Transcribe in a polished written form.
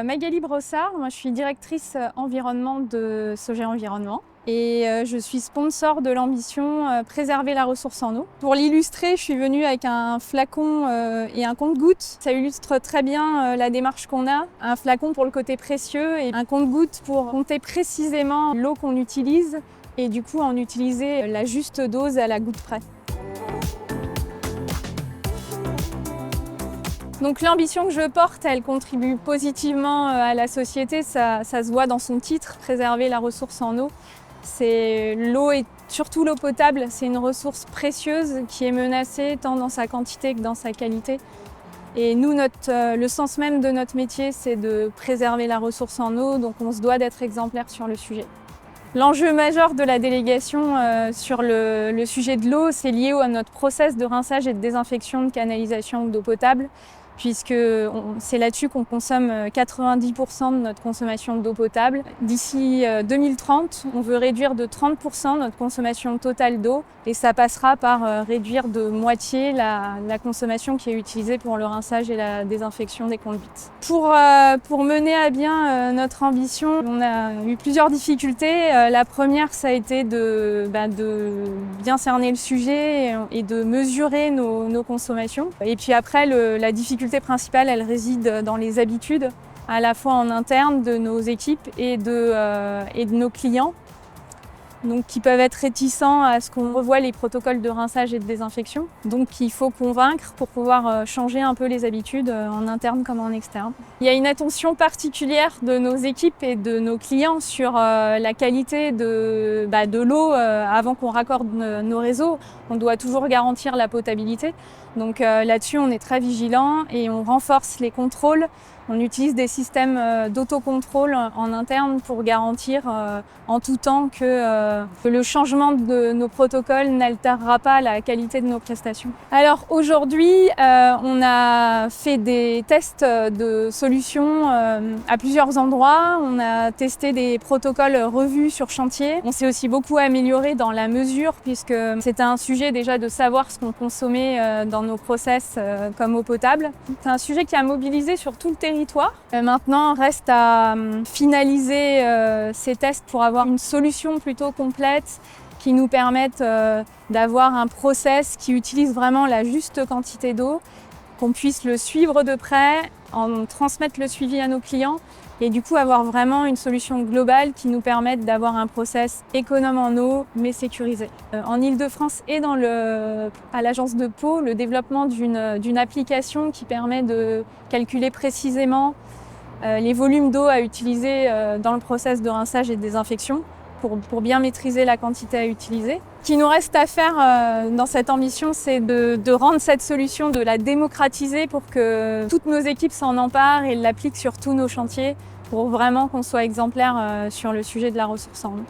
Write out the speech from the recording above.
Magali Brossard, moi je suis directrice environnement de Sogea Environnement et je suis sponsor de l'ambition Préserver la ressource en eau. Pour l'illustrer, je suis venue avec un flacon et un compte-gouttes. Ça illustre très bien la démarche qu'on a. Un flacon pour le côté précieux et un compte-gouttes pour compter précisément l'eau qu'on utilise et du coup en utiliser la juste dose à la goutte près. Donc l'ambition que je porte, elle contribue positivement à la société, ça se voit dans son titre, préserver la ressource en eau. L'eau et surtout l'eau potable, c'est une ressource précieuse qui est menacée tant dans sa quantité que dans sa qualité. Et nous, le sens même de notre métier, c'est de préserver la ressource en eau, donc on se doit d'être exemplaire sur le sujet. L'enjeu majeur de la délégation sur le sujet de l'eau, c'est lié à notre process de rinçage et de désinfection de canalisation d'eau potable, puisque c'est là-dessus qu'on consomme 90% de notre consommation d'eau potable. D'ici 2030, on veut réduire de 30% notre consommation totale d'eau et ça passera par réduire de moitié la consommation qui est utilisée pour le rinçage et la désinfection des conduites. Pour mener à bien notre ambition, on a eu plusieurs difficultés. La première, ça a été de bien cerner le sujet et de mesurer nos consommations. Et puis après, la difficulté principale, elle réside dans les habitudes, à la fois en interne de nos équipes et de nos clients, donc qui peuvent être réticents à ce qu'on revoie les protocoles de rinçage et de désinfection. Donc il faut convaincre pour pouvoir changer un peu les habitudes en interne comme en externe. Il y a une attention particulière de nos équipes et de nos clients sur la qualité de l'eau avant qu'on raccorde nos réseaux. On doit toujours garantir la potabilité. Donc là-dessus, on est très vigilant et on renforce les contrôles. On utilise des systèmes d'autocontrôle en interne pour garantir en tout temps que le changement de nos protocoles n'altérera pas la qualité de nos prestations. Alors aujourd'hui, on a fait des tests de solutions à plusieurs endroits. On a testé des protocoles revus sur chantier. On s'est aussi beaucoup amélioré dans la mesure puisque c'était un sujet déjà de savoir ce qu'on consommait dans nos process comme eau potable. C'est un sujet qui a mobilisé sur tout le territoire. Maintenant, reste à finaliser ces tests pour avoir une solution plutôt complète qui nous permette d'avoir un process qui utilise vraiment la juste quantité d'eau, qu'on puisse le suivre de près, en transmettre le suivi à nos clients et du coup avoir vraiment une solution globale qui nous permette d'avoir un process économe en eau mais sécurisé. En Île-de-France et à l'agence de Pau, le développement d'une application qui permet de calculer précisément les volumes d'eau à utiliser dans le process de rinçage et de désinfection pour bien maîtriser la quantité à utiliser. Ce qui nous reste à faire dans cette ambition, c'est de rendre cette solution, de la démocratiser pour que toutes nos équipes s'en emparent et l'appliquent sur tous nos chantiers pour vraiment qu'on soit exemplaire sur le sujet de la ressource en eau.